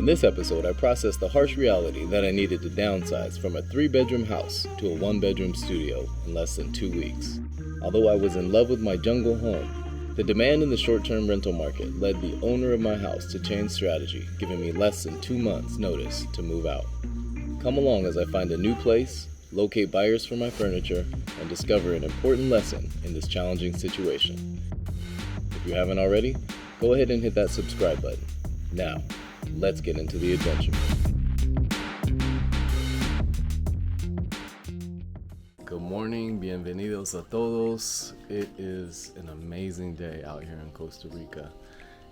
this episode, I processed the harsh reality that I needed to downsize from a 3-bedroom house to a 1-bedroom studio in less than 2 weeks. Although I was in love with my jungle home, the demand in the short-term rental market led the owner of my house to change strategy, giving me less than 2 months' notice to move out. Come along as I find a new place, locate buyers for my furniture, and discover an important lesson in this challenging situation. If you haven't already, go ahead and hit that subscribe button. Now, let's get into the adventure. Good morning, bienvenidos a todos. It is an amazing day out here in Costa Rica.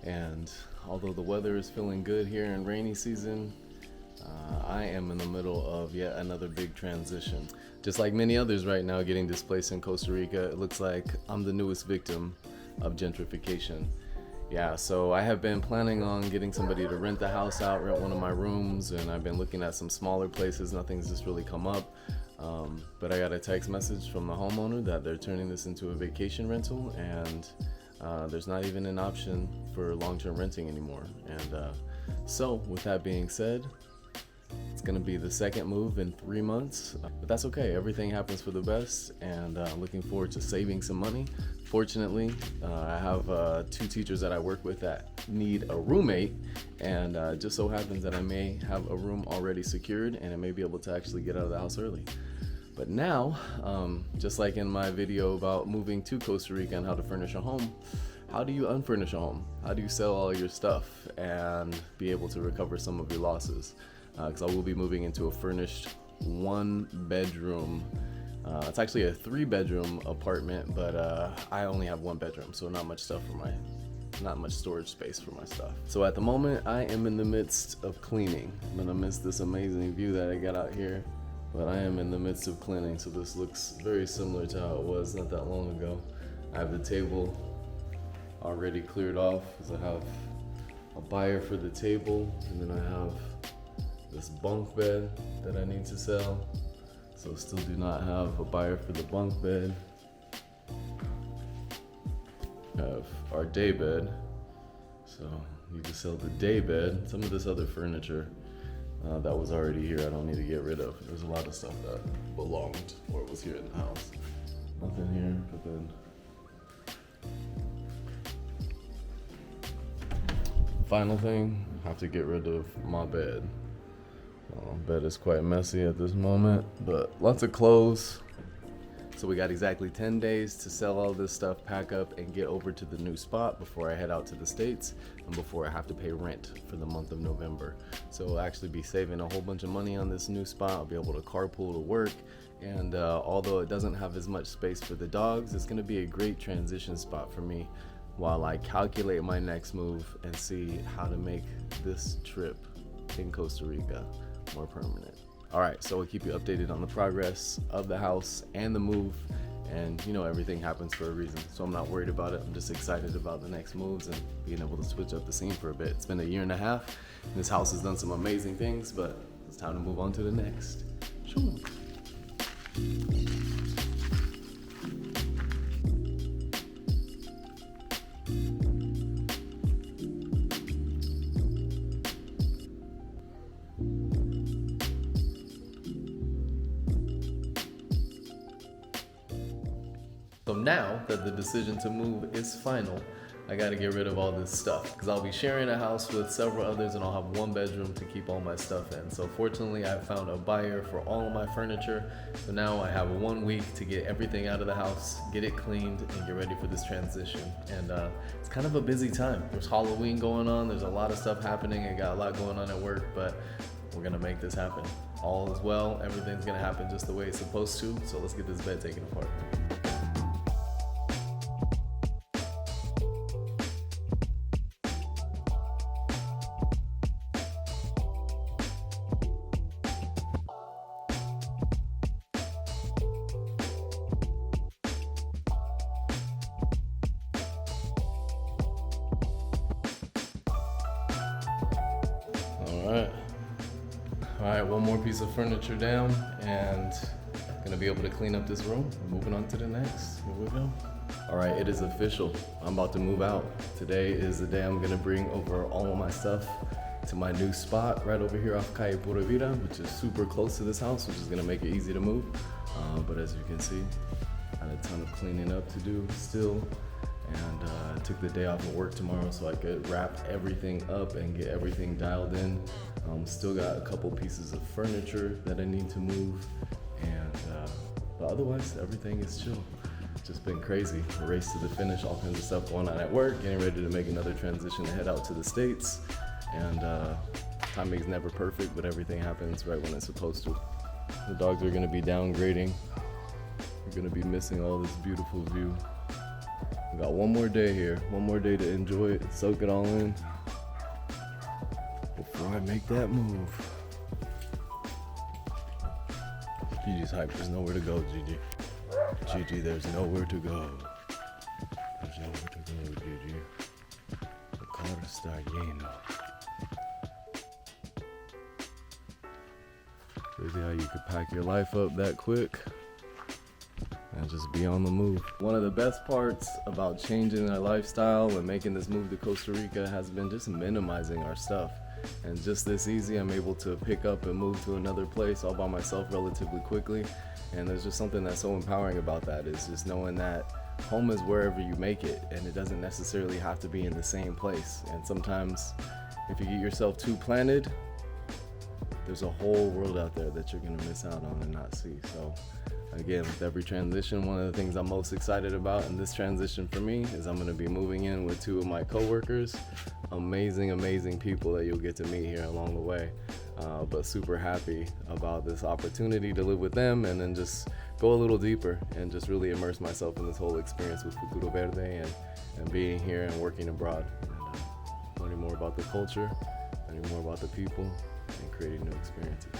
And although the weather is feeling good here in rainy season, I am in the middle of yet another big transition. Just like many others right now getting displaced in Costa Rica, it looks like I'm the newest victim of gentrification. Yeah, so I have been planning on getting somebody to rent the house out, rent one of my rooms, and I've been looking at some smaller places. Nothing's just really come up. But I got a text message from the homeowner that they're turning this into a vacation rental, and there's not even an option for long-term renting anymore. And so with that being said, it's gonna be the second move in 3 months, but that's okay. Everything happens for the best, and I'm looking forward to saving some money. Fortunately, I have 2 teachers that I work with that need a roommate, and just so happens that I may have a room already secured, and I may be able to actually get out of the house early. But now, just like in my video about moving to Costa Rica and how to furnish a home, how do you unfurnish a home? How do you sell all your stuff and be able to recover some of your losses? Because I will be moving into a furnished 1-bedroom. It's actually a 3-bedroom apartment, but I only have 1 bedroom, so not much storage space for my stuff. So at the moment, I am in the midst of cleaning. I'm gonna miss this amazing view that I got out here, but I am in the midst of cleaning. So this looks very similar to how it was not that long ago. I have the table already cleared off because I have a buyer for the table, and then I have this bunk bed that I need to sell. So still do not have a buyer for the bunk bed. Have our day bed. So need to sell the day bed. Some of this other furniture that was already here, I don't need to get rid of. There's a lot of stuff that belonged or was here in the house. Nothing here, but then final thing, have to get rid of my bed. Bed is quite messy at this moment, but lots of clothes. So we got exactly 10 days to sell all this stuff, pack up, and get over to the new spot before I head out to the States and before I have to pay rent for the month of November. So I'll actually be saving a whole bunch of money on this new spot. I'll be able to carpool to work, and although it doesn't have as much space for the dogs, it's gonna be a great transition spot for me while I calculate my next move and see how to make this trip in Costa Rica more permanent. All right, so we'll keep you updated on the progress of the house and the move, and you know, everything happens for a reason, so I'm not worried about it. I'm just excited about the next moves and being able to switch up the scene for a bit. It's been a year and a half, and this house has done some amazing things, but it's time to move on to the next. Shoo. So now that the decision to move is final, I gotta get rid of all this stuff because I'll be sharing a house with several others, and I'll have 1 bedroom to keep all my stuff in. So fortunately, I found a buyer for all of my furniture. So now I have 1 week to get everything out of the house, get it cleaned, and get ready for this transition. And it's kind of a busy time. There's Halloween going on. There's a lot of stuff happening. I got a lot going on at work, but we're gonna make this happen. All is well. Everything's gonna happen just the way it's supposed to. So let's get this bed taken apart. All right, 1 more piece of furniture down, and gonna be able to clean up this room. Moving on to the next. Here we go. All right, it is official. I'm about to move out. Today is the day I'm gonna bring over all of my stuff to my new spot right over here off Calle Pura Vida, which is super close to this house, which is gonna make it easy to move. But as you can see, I had a ton of cleaning up to do still. And I took the day off of work tomorrow so I could wrap everything up and get everything dialed in. Still got a couple pieces of furniture that I need to move, and but otherwise everything is chill. Just been crazy, a race to the finish, all kinds of stuff going on at work, getting ready to make another transition to head out to the States. And timing's never perfect, but everything happens right when it's supposed to. The dogs are gonna be downgrading. We're gonna be missing all this beautiful view. We got one more day here, one more day to enjoy it, soak it all in before I make that move. Gigi's hype, there's nowhere to go, Gigi. Gigi, there's nowhere to go. There's nowhere to go, Gigi. The car está lleno. Crazy how you could pack your life up that quick and just be on the move. One of the best parts about changing our lifestyle and making this move to Costa Rica has been just minimizing our stuff. And just this easy, I'm able to pick up and move to another place all by myself relatively quickly. And there's just something that's so empowering about that, is just knowing that home is wherever you make it, and it doesn't necessarily have to be in the same place. And sometimes if you get yourself too planted, there's a whole world out there that you're gonna miss out on and not see. So again, with every transition, one of the things I'm most excited about in this transition for me is I'm gonna be moving in with two of my coworkers. Amazing, amazing people that you'll get to meet here along the way. But super happy about this opportunity to live with them and then just go a little deeper and just really immerse myself in this whole experience with Futuro Verde and being here and working abroad. And learning more about the culture, learning more about the people, and creating new experiences.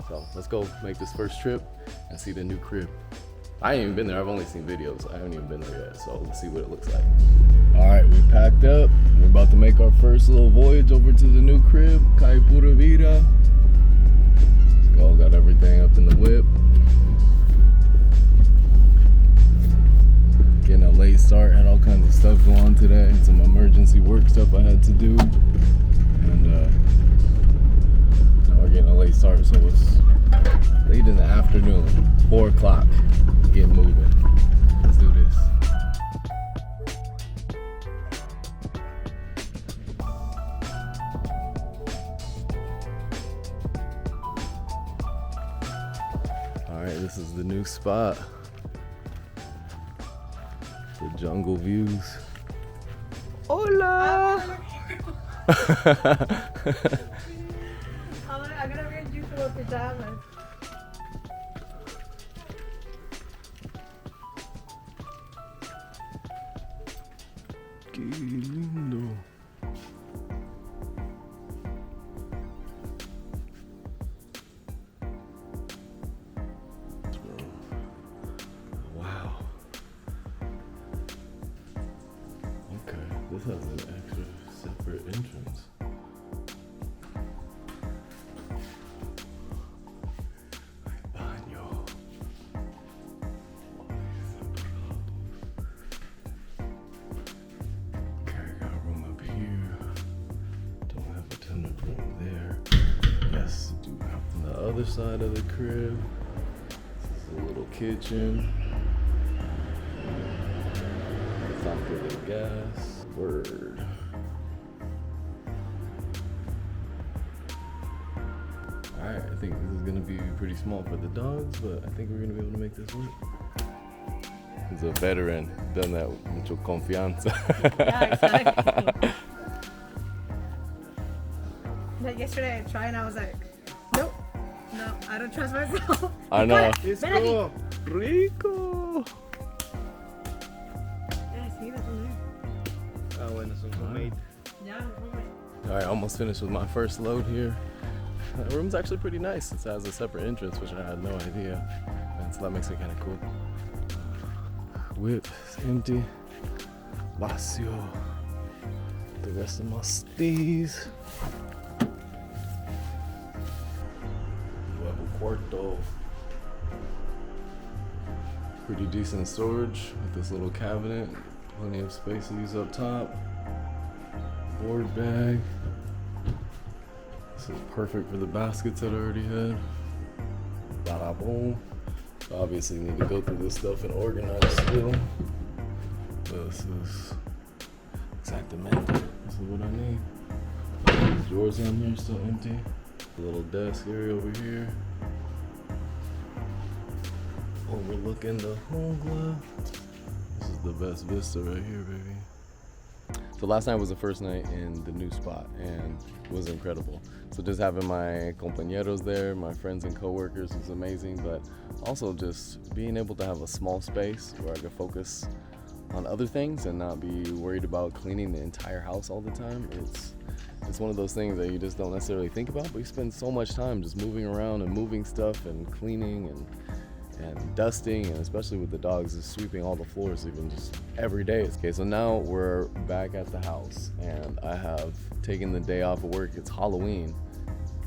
So let's go make this first trip and see the new crib. I ain't even been there, I've only seen videos. I haven't even been there yet, so let's see what it looks like. All right, we packed up. We're about to make our first little voyage over to the new crib, Calle Pura Vida. Let's go, got everything up in the whip. Getting a late start, had all kinds of stuff going on today. Some emergency work stuff I had to do. And now we're getting a late start, so it's late in the afternoon, 4 o'clock, get moving. Let's do this. All right, this is the new spot. The jungle views. Hola! I'm gonna wear you for pajamas. Qué lindo. Wow. Okay, this has an extra separate entrance. Other side of the crib, this is a little kitchen. Stop for the gas. Word. Alright, I think this is gonna be pretty small for the dogs, but I think we're gonna be able to make this work. He's a veteran, done that with mucho confianza. Yeah, exactly. Like yesterday I tried and I was like, nope. No, I don't trust myself. I know. It's cool. Rico. Yeah, sí, that's one there. Ah, bueno, son homemade. Yeah, homemade. All right, almost finished with my first load here. The room's actually pretty nice. It has a separate entrance, which I had no idea. And so that makes it kind of cool. Whip is empty. Vacío. The rest of my steez. Cuarto. Pretty decent storage with this little cabinet. Plenty of space to use up top. Board bag. This is perfect for the baskets that I already had. Bada boom. Obviously need to go through this stuff and organize still. This is exactamente. This is what I need. These drawers down here still empty. A little desk area over here. Overlooking the jungla. This is the best vista right here, baby. So last night was the first night in the new spot and it was incredible. So just having my compañeros there, my friends and coworkers was amazing, but also just being able to have a small space where I could focus on other things and not be worried about cleaning the entire house all the time. It's one of those things that you just don't necessarily think about, but you spend so much time just moving around and moving stuff and cleaning and dusting, and especially with the dogs, just sweeping all the floors even just every day. Okay, so now we're back at the house and I have taken the day off of work. It's Halloween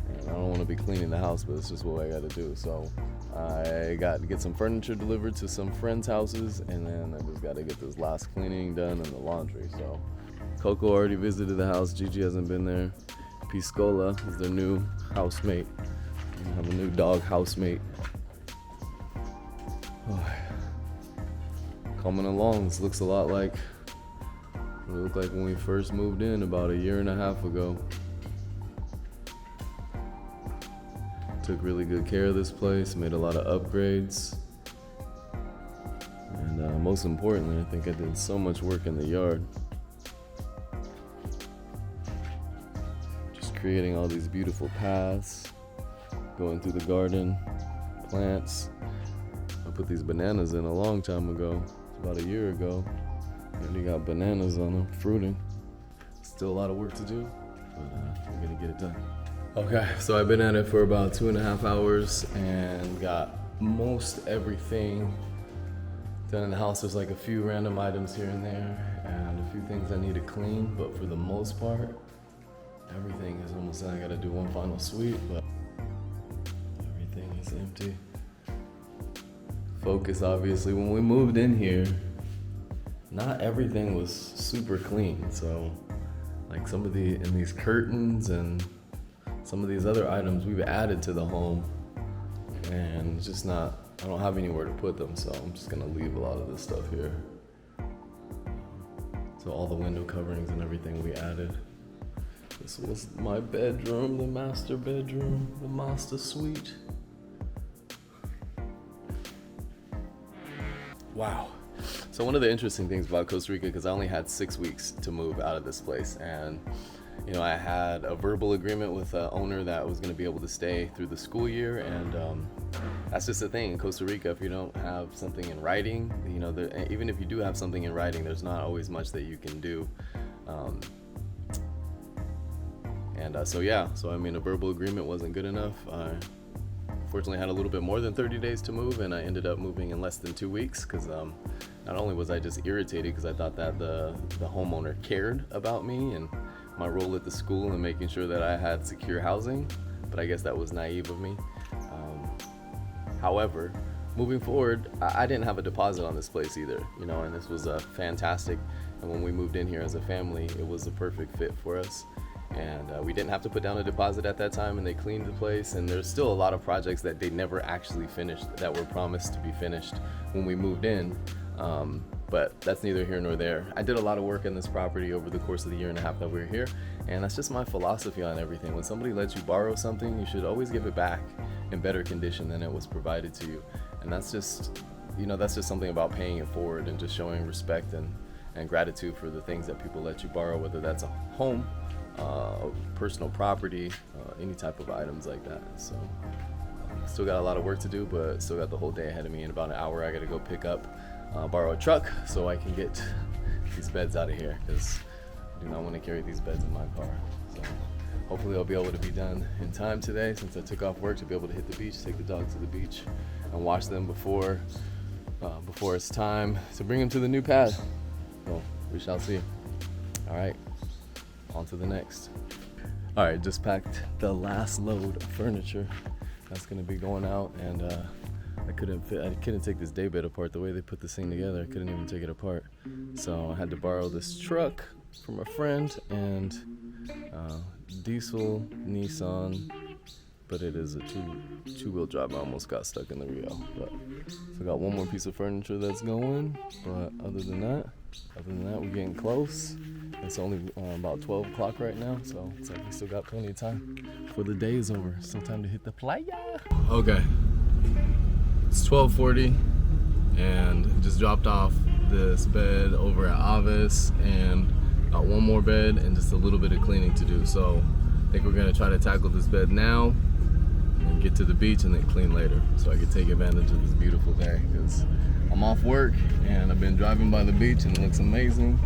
and I don't want to be cleaning the house, but it's just what I got to do. So I got to get some furniture delivered to some friends' houses, and then I just got to get this last cleaning done and the laundry. So Coco already visited the house. Gigi hasn't been there. Piscola is their new housemate. We have a new dog housemate. Oh, coming along. This looks a lot like it looked like when we first moved in about a year and a half ago. Took really good care of this place, made a lot of upgrades, and most importantly, I think I did so much work in the yard. Just creating all these beautiful paths, going through the garden, plants. I put these bananas in a long time ago, about a year ago. And you got bananas on them, fruiting. Still a lot of work to do, but I'm gonna get it done. Okay, so I've been at it for about 2.5 hours and got most everything done in the house. There's like a few random items here and there and a few things I need to clean, but for the most part, everything is almost done. I gotta do one final sweep, but everything is empty. Focus, obviously, when we moved in here, not everything was super clean. So like some of these curtains and some of these other items we've added to the home, and it's just not, I don't have anywhere to put them, so I'm just gonna leave a lot of this stuff here. So all the window coverings and everything we added. This was my bedroom, the master bedroom, the master suite. Wow. So one of the interesting things about Costa Rica, because I only had 6 weeks to move out of this place, and I had a verbal agreement with the owner that I was going to be able to stay through the school year, and that's just the thing in Costa Rica. If you don't have something in writing, even if you do have something in writing, there's not always much that you can do. So I mean, a verbal agreement wasn't good enough. I fortunately had a little bit more than 30 days to move, and I ended up moving in less than 2 weeks because not only was I just irritated because I thought that the homeowner cared about me and my role at the school and making sure that I had secure housing, but I guess that was naive of me. However, moving forward, I didn't have a deposit on this place either, and this was fantastic. And when we moved in here as a family, it was the perfect fit for us. And we didn't have to put down a deposit at that time, and they cleaned the place, and there's still a lot of projects that they never actually finished that were promised to be finished when we moved in, but that's neither here nor there. I did a lot of work in this property over the course of the year and a half that we were here, and that's just my philosophy on everything. When somebody lets you borrow something, you should always give it back in better condition than it was provided to you. And that's just something about paying it forward and just showing respect and gratitude for the things that people let you borrow, whether that's a home, personal property, any type of items like that. So still got a lot of work to do, but still got the whole day ahead of me. In about an hour I gotta go borrow a truck so I can get these beds out of here, because I do not want to carry these beds in my car. So hopefully I'll be able to be done in time today, since I took off work, to be able to hit the beach, take the dogs to the beach and wash them before it's time to bring them to the new pad. So we shall see. All right, on to the next. All right, just packed the last load of furniture that's gonna be going out, and I couldn't take this day bed apart. The way they put this thing together, I couldn't even take it apart. So I had to borrow this truck from a friend and diesel Nissan, but it is a two-wheel drive. I almost got stuck in the Rio, but so I got one more piece of furniture that's going. But other than that, we're getting close. It's only about 12 o'clock right now, so it's like we still got plenty of time before the day is over. Still time to hit the playa. Okay, it's 12:40, and just dropped off this bed over at Avis, and got one more bed and just a little bit of cleaning to do. So I think we're gonna try to tackle this bed now and get to the beach and then clean later, so I can take advantage of this beautiful day, because I'm off work and I've been driving by the beach and it looks amazing.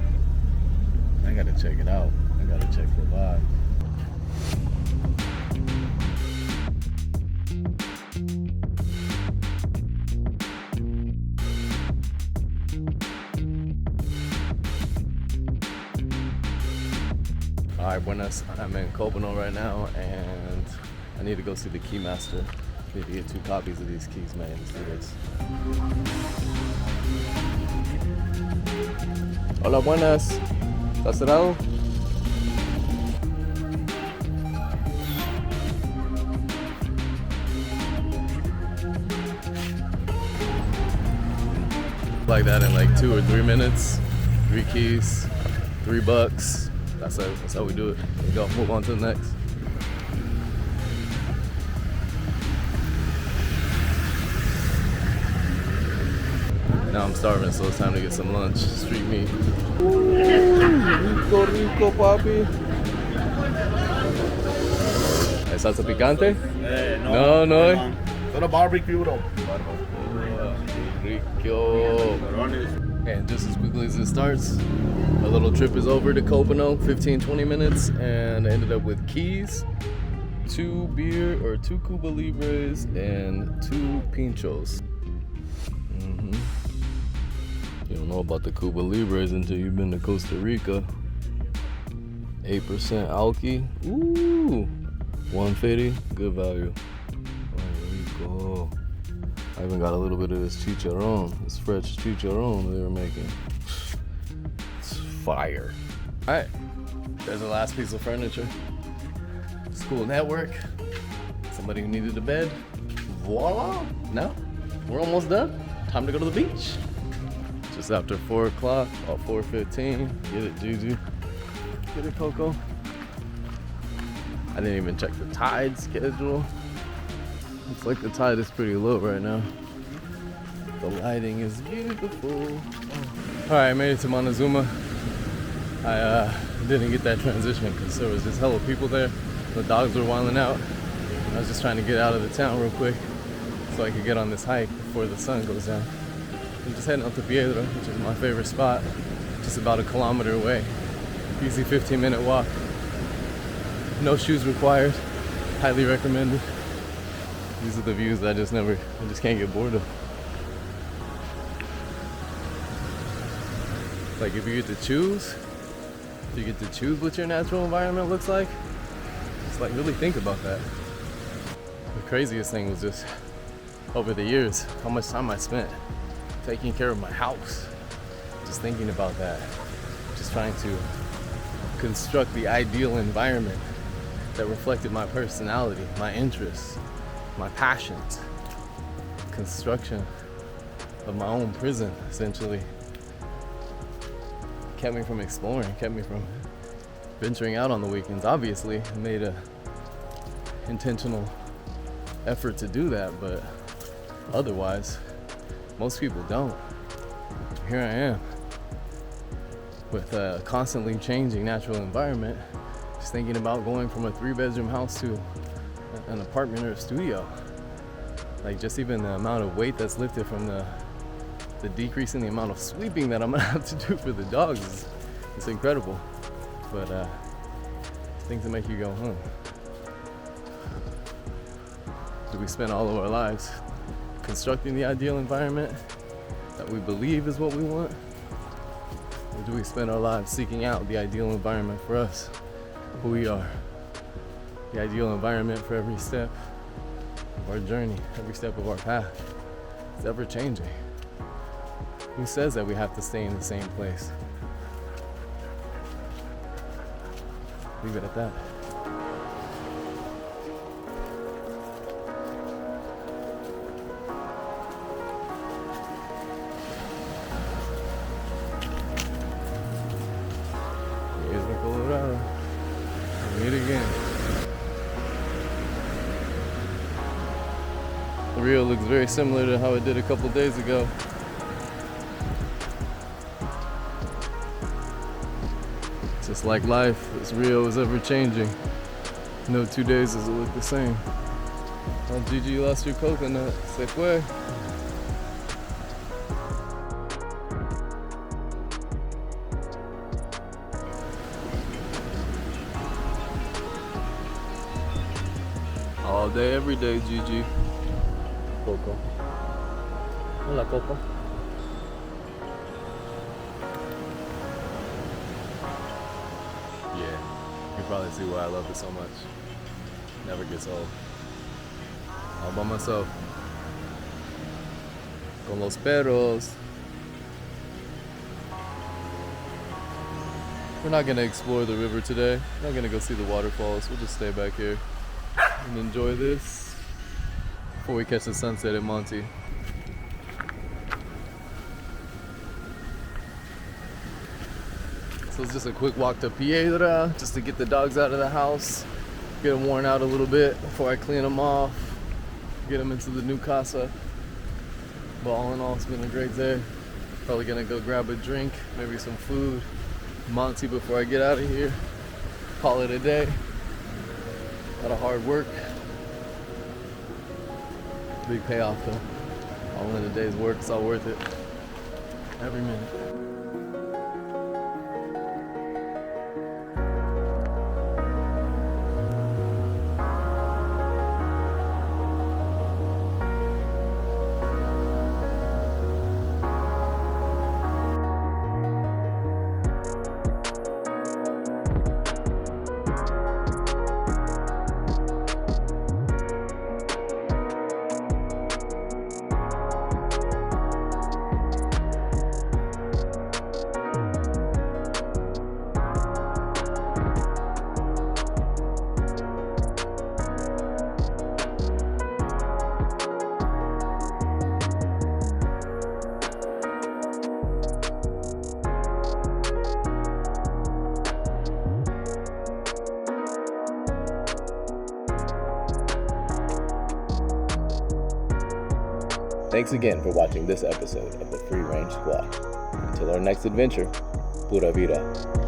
I gotta check it out. I gotta check the vibe. Alright, buenas. I'm in Cobano right now, and I need to go see the key master. I need to get 2 copies of these keys, man. Let's do this. Hola, buenas. ¿Está cerrado? Like that in like 2 or 3 minutes. 3 keys, $3. That's how we do it. We go, move on to the next. Now I'm starving, so it's time to get some lunch. Street meat. Rico, rico, papi. ¿Es salsa picante? No, no. Solo barbecue, bro. Rico. And just as quickly as it starts, a little trip is over to Cobano, 15-20 minutes, and I ended up with keys, 2 Cuba Libres, and 2 pinchos. You don't know about the Cuba Libres until you've been to Costa Rica. 8% alky. Ooh, 150, good value. There we go. I even got a little bit of this chicharron, this fresh chicharron they were making. It's fire. All right, there's the last piece of furniture. School network. Somebody who needed a bed. Voila! Now we're almost done. Time to go to the beach. Just after 4 o'clock, about 4:15. Get it, Juju. Get it, Coco. I didn't even check the tide schedule. Looks like the tide is pretty low right now. The lighting is beautiful. All right, I made it to Montezuma. I didn't get that transition because there was just hella people there. The dogs were wilding out. I was just trying to get out of the town real quick so I could get on this hike before the sun goes down. I'm just heading up to Piedra, which is my favorite spot, just about 1 kilometer away. Easy 15-minute walk. No shoes required. Highly recommended. These are the views that I just can't get bored of. Like if you get to choose what your natural environment looks like, just like really think about that. The craziest thing was just over the years, how much time I spent taking care of my house. Just thinking about that. Just trying to construct the ideal environment that reflected my personality, my interests, my passions. Construction of my own prison, essentially. Kept me from exploring, kept me from venturing out on the weekends. Obviously, I made a intentional effort to do that, but otherwise, most people don't. Here I am with a constantly changing natural environment, just thinking about going from a 3-bedroom house to an apartment or a studio. Like just even the amount of weight that's lifted from the decrease in the amount of sweeping that I'm gonna have to do for the dogs it's incredible. But things that make you go, do we spend all of our lives constructing the ideal environment that we believe is what we want? Or do we spend our lives seeking out the ideal environment for us, who we are? The ideal environment for every step of our journey, every step of our path. It's ever changing. Who says that we have to stay in the same place? Leave it at that. Rio looks very similar to how it did a couple days ago. Just like life, this Rio is ever changing. No 2 days does it look the same. Oh, Gigi, you lost your coconut. Se fue. All day, every day, Gigi. Coco. Hola, Coco. Yeah, you can probably see why I love it so much. Never gets old. All by myself. Con los perros. We're not gonna explore the river today. We're not gonna go see the waterfalls. We'll just stay back here and enjoy this before we catch the sunset at Monte. So it's just a quick walk to Piedra just to get the dogs out of the house, get them worn out a little bit before I clean them off, get them into the new Casa. But all in all, it's been a great day. Probably gonna go grab a drink, maybe some food, Monte before I get out of here. Call it a day. A lot of hard work. Big payoff though. All in a day's work, it's all worth it. Every minute. Thanks again for watching this episode of the Free Range Squad. Until our next adventure, pura vida.